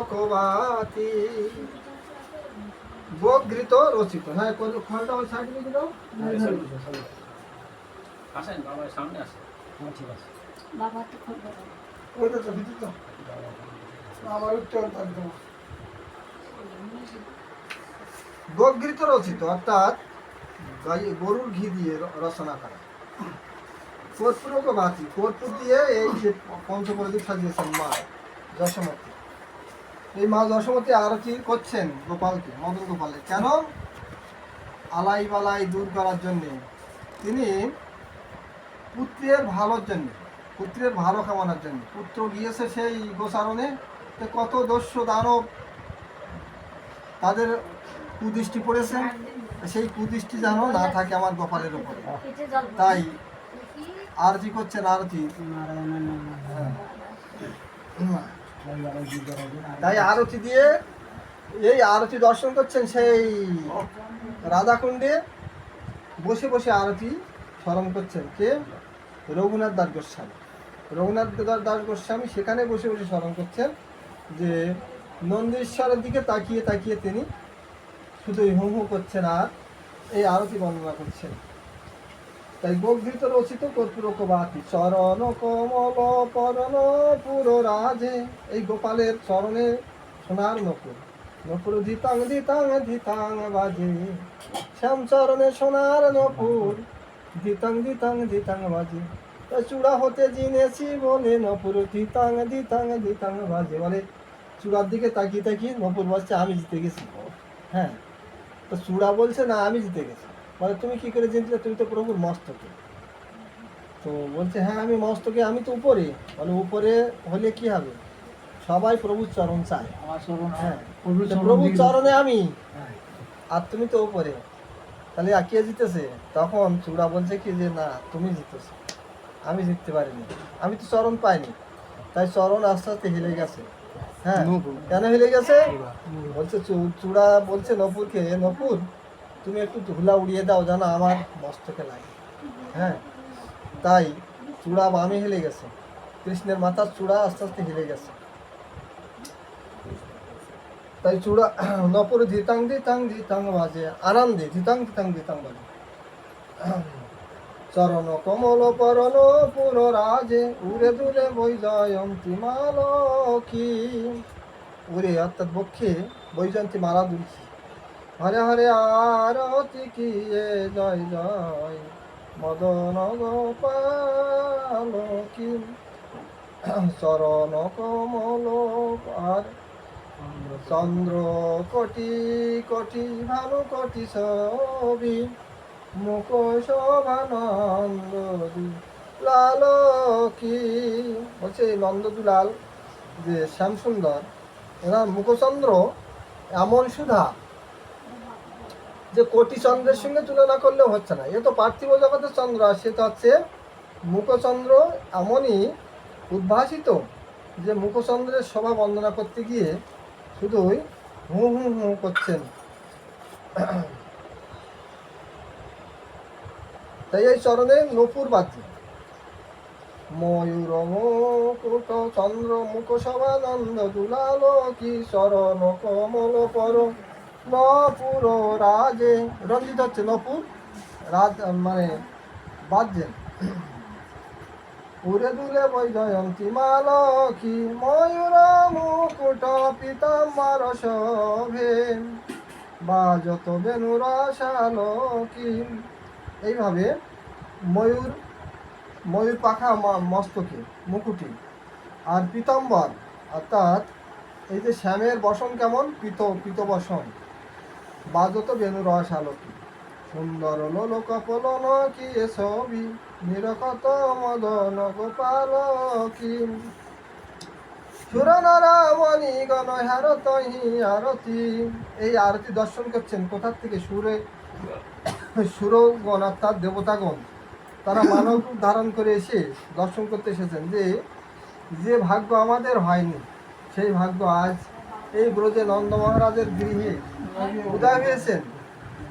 পুরকবাতি বঘৃত রচিত। হ্যাঁ, খড়টা ওই সাইড লিখে দাও। আসেন বাবা সামনে আসেন। হ্যাঁ ঠিক আছে বাবা তো খবর ওইটা তো ভিতর তো আমার উত্তর একদম বঘৃত রচিত, অর্থাৎ গরুর ঘি দিয়ে রচনা করা। কর্পূরকবাতি, কর্পূর দিয়ে এই যে পঞ্চপ্রদীপ সাজিয়েছেন মা যশোমতী। এই মা যশোমতী আরতি করছেন গোপালকে, মদন গোপালে। কেন? আলাই বালাই দূর করার জন্যে, তিনি পুত্রের ভালোর জন্য, পুত্রের ভালো কামনার জন্য। পুত্র গিয়েছে সেই গোচারণে, কত দস্যু দানব তাদের কুদৃষ্টি পড়েছে, সেই কুদৃষ্টি যেন না থাকে আমার গোপালের উপরে। তাই আরতি করছেন, আরতি। তাই আরতি দিয়ে এই আরতি দর্শন করছেন সেই রাধাকুণ্ডে বসে বসে আরতি স্মরণ করছেন। কে? রঘুনাথ দাস গোস্বামী। রঘুনাথ দাস গোস্বামী সেখানে বসে বসে স্মরণ করছেন যে নন্দীশ্বরের দিকে তাকিয়ে তাকিয়ে তিনি শুধু হু হু করছেন আর এই আরতি বর্ণনা করছেন। তাই বঘৃত রচিত কর্পূরকবাতি চরণ কমল পরণ পুর রাজে। এই গোপালের চরণে সোনার নকুর, নকুর ধিতাং ধিতাং ধিতাং বাজে। শ্যাম চরণে সোনার নকুর ধিতাং ধিতাং ধিতাং বাজে। চূড়া হতে জিনেছি বলে নপুর ধিতাং ধিতাং ধিতাং বাজে। বলে চূড়ার দিকে তাকিয়ে তাকিয়ে নপুর বলছে আমি জিতে গেছি। হ্যাঁ, তো চূড়া বলছে না আমি জিতে গেছি। বলে তুমি কি করে জিতলে? তুমি তো প্রভুর মস্তকে। তো বলছে হ্যাঁ আমি মস্তকে, আমি তো উপরে। বলে উপরে হলে কি হবে? সবাই প্রভুর চরণ চায়। হ্যাঁ, প্রভুর চরণে আমি, আর তুমি তো উপরে, তাহলে কে জিতেছে? তখন চূড়া বলছে কি যে না তুমি জিতেছো, আমি জিততে পারিনি, আমি তো চরণ পাইনি। তাই চরণ আস্তে আস্তে হিলে গেছে। হ্যাঁ, কেন হিলে গেছে? বলছে চূড়া বলছে নপুরকে, নপুর তুমি একটু ধুলা উড়িয়ে দাও যেন আমার মস্তকে লাগে। হ্যাঁ, তাই চূড়া বামে হেলে গেছে, কৃষ্ণের মাথার চূড়া আস্তে আস্তে হেলে গেছে। তাই চূড়া নপুর ধিতাং ধিতাং ধিতাং বাজে, আনন্দে ধিতাং ধিতাং ধিতাং বাজে। চরণ কমল পরণ পুর রাজে উড়ে দুলে বৈজয়ন্তী মালকি। উড়ে অর্থাৎ বক্ষে বৈজয়ন্তী মালা দুলছে। হরে হরে আরতি কিয়ে জয় জয় মদন গোপাল কি। চরণ কমল আর চন্দ্র কোটি কোটি ভানু কোটি ছবি মুখ শোভানন্দ লাল কি। বলছে নন্দ দুলাল যে শ্যাম সুন্দর, এরা মুখচন্দ্র এমন সুধা যে কোটি চন্দ্রের সঙ্গে তুলনা করলেও হচ্ছে না। এ তো পার্থিব জগতের চন্দ্র, আর সে তো হচ্ছে মুখচন্দ্র এমনই উদ্ভাসিত যে মুখচন্দ্রের শোভা বন্দনা করতে গিয়ে শুধুই হু হু হু করছেন। তাই এই চরণে নপুর বাজে। ময়ূর মুকুট চন্দ্র মুখ শোভানন্দ দুলাল কি চরণ কমল পর নপুর রাজে। রঞ্জিত হচ্ছে নপুর রাজ, মানে বাজছেন। উড়ে দুলে বৈজয়ন্তী মালকি ময়ূর মুকুট পীতাম্বর শোভে বাজত বেণুর শালকি। এইভাবে ময়ূর, ময়ূর পাখা মস্তকে মুকুটি, আর পীতাম্বর অর্থাৎ এই যে শ্যামের বসন কেমন, পীত বসন, বাজত বেণু রস আলোকি। সুন্দর লোক পলন কি ছবি নিরকত মদন গোপাল কি। সুর নারামণি গণ হারতহি আরতি। এই আরতি দর্শন করছেন কোথার থেকে? সুরগণ অর্থাৎ দেবতাগণ, তারা মানব রূপ ধারণ করে এসে দর্শন করতে এসেছেন। যে ভাগ্য আমাদের হয়নি, সেই ভাগ্য আজ এই ব্রজে নন্দ মহারাজের গৃহে উদয় হয়েছেন।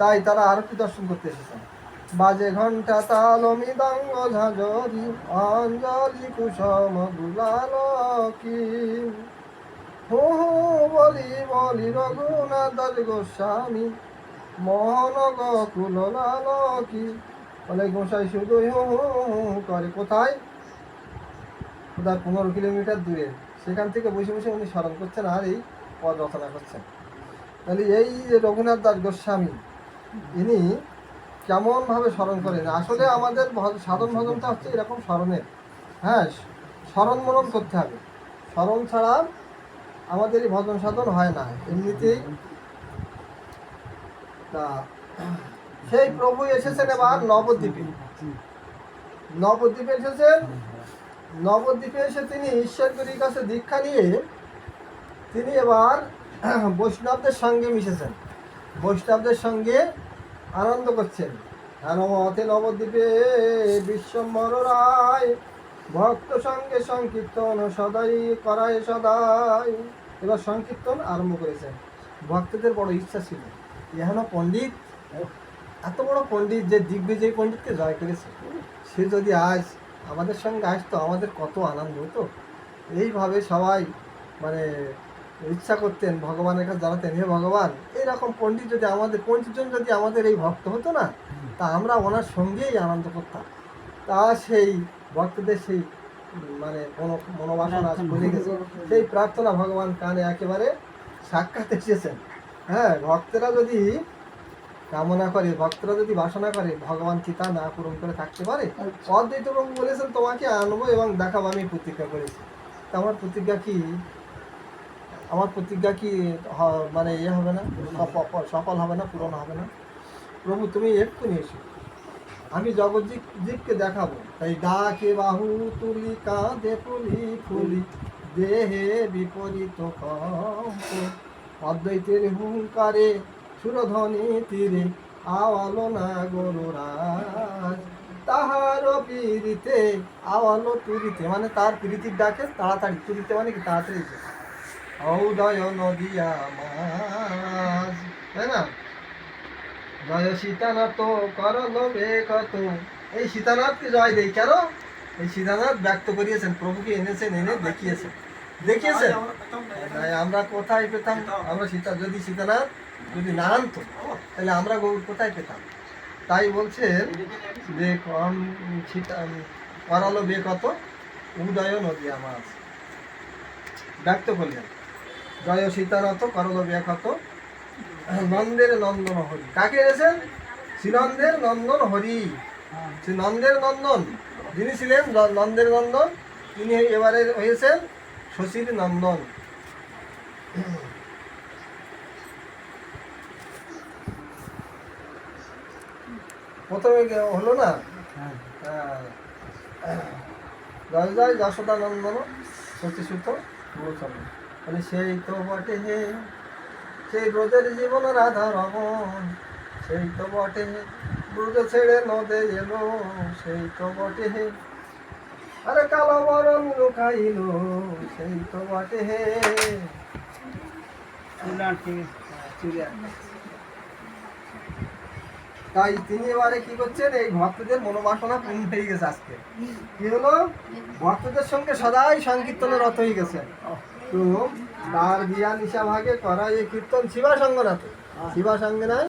তাই তারা আরতি দর্শন করতে এসেছেন। বাজে ঘণ্টা তাল মৃদঙ্গ ঝাঁঝরি অঞ্জলি কুসুম দুলাল কি। হু হু বলি বলি রঘুনাথ দাস গোস্বামী মোহন গকুল লালকি বলে গোসাই শুধু হু হু হু করে। কোথায়? কোথায়? 15 কিলোমিটার দূরে। সেখান থেকে বসে বসে উনি স্মরণ করছেন আর এই পদ রচনা করছেন। তাহলে এই যে রঘুনাথ দাস গোস্বামী ইনি কেমনভাবে স্মরণ করেন? আসলে আমাদের সাধন ভজনটা হচ্ছে এরকম স্মরণের, হ্যাঁ, স্মরণ মনন করতে হবে। স্মরণ ছাড়া আমাদের এই ভজন সাধন হয় না এমনিতেই। তা সেই প্রভু এসেছেন এবার নবদ্বীপে। নবদ্বীপে এসেছেন। নবদ্বীপে এসে তিনি ঈশ্বরগুরির কাছে দীক্ষা নিয়ে তিনি এবার বৈষ্ণবদের সঙ্গে মিশেছেন, বৈষ্ণবদের সঙ্গে আনন্দ করছেন। নমতে নবদ্বীপে বিশ্বম্বর রায় ভক্ত সঙ্গে সংকীর্তন সদাই করায় সদাই। এবার সংকীর্তন আরম্ভ করেছেন। ভক্তদের বড় ইচ্ছা ছিল এখনো পণ্ডিত, এত বড় পণ্ডিত যে দিগ্বিজয়ী পণ্ডিতকে জয় করেছে, সে যদি আজ আমাদের সঙ্গে আসতো আমাদের কত আনন্দ হতো। এইভাবে সবাই মানে ইচ্ছা করতেন, ভগবানের কাছে জানাতেন, হে ভগবান এইরকম পণ্ডিত যদি আমাদের, পণ্ডিতজন যদি আমাদের এই ভক্ত হতো না, তা আমরা ওনার সঙ্গেই আনন্দ করতাম। তা সেই ভক্তদের সেই মানে মনোবাসনা ভুলে গেছে, সেই প্রার্থনা ভগবান কানে একেবারে সাক্ষাৎ এসেছেন। হ্যাঁ, ভক্তরা যদি কামনা করে, ভক্তরা যদি বাসনা করে, ভগবান কি তা না পূরণ করে থাকতে পারে? অদ্বৈত প্রভু বলেছেন তোমাকে আনবো এবং দেখাবো, আমি প্রতিজ্ঞা করেছি। তা আমার প্রতিজ্ঞা কি, আমার প্রতিজ্ঞা কি মানে ইয়ে হবে না, সফল হবে না, পূরণ হবে না? প্রভু তুমি এক্ষুনি এসো, আমি জগৎজীবকে দেখাবো। তাই ডাকে বাহু তুলি কাঁধে ফুলি ফুলি দেহে বিপরীত কম্প অদ্বৈতের হুঙ্কারে সুরধ্বনি তীরে আওয়ালো না গরুরাজ তাহার পীড়িতে আওয়ালো তুরিতে, মানে তার পীড়িতির ডাকে তাড়াতাড়ি, তুরিতে মানে কি তাড়াতাড়ি, ঔদয় নদিয়া মাঝ, তাই না? জয় সীতানাথ করল বেকত, এই সীতানাথকে জয় দেই কেন? এই সীতানাথ ব্যক্ত করিয়েছেন, প্রভুকে এনেছেন, এনে দেখিয়েছেন, দেখিয়েছেন। তাই আমরা কোথায় পেতাম? আমরা যদি সীতানাথ যদি না আনতো তাহলে আমরা গৌর কোথায় পেতাম? তাই বলছেন যে সীতা করালো বেকত উদয় নদিয়া মাছ ব্যক্ত করলেন। জয় সীতানাথ করল বেকত নন্দের নন্দন হরি। কাকে এনেছেন? শ্রীনন্দের নন্দন হরি। শ্রী নন্দের নন্দন যিনি ছিলেন নন্দের নন্দন, তিনি এবারে হয়েছেন শশীর নন্দন। প্রথমে হলো না জয় জয় যশোদা নন্দন শশীসুত গোচন, মানে সেই তো বটে হে, সেই ব্রজের জীবন রাধা রমন, সেই তো বটে হে, ব্রজ ছেড়ে নদে এলো, সেই তো বটে হে, আরে কালো বরণ লুকাইল, সেই তো বটে হে। তাই তিনি এবারে কি করছেন? এই ভক্তদের মনোবাসনা পূর্ণ হয়ে গেছে। আজকে কি হলো? ভক্তদের সঙ্গে সদাই সংকীর্তনের রত হয়ে গেছে। তো তার বিয়া নিশা ভাগে করা এই কীর্তন শিবা সঙ্গ না, তো শিবা সঙ্গে নয়।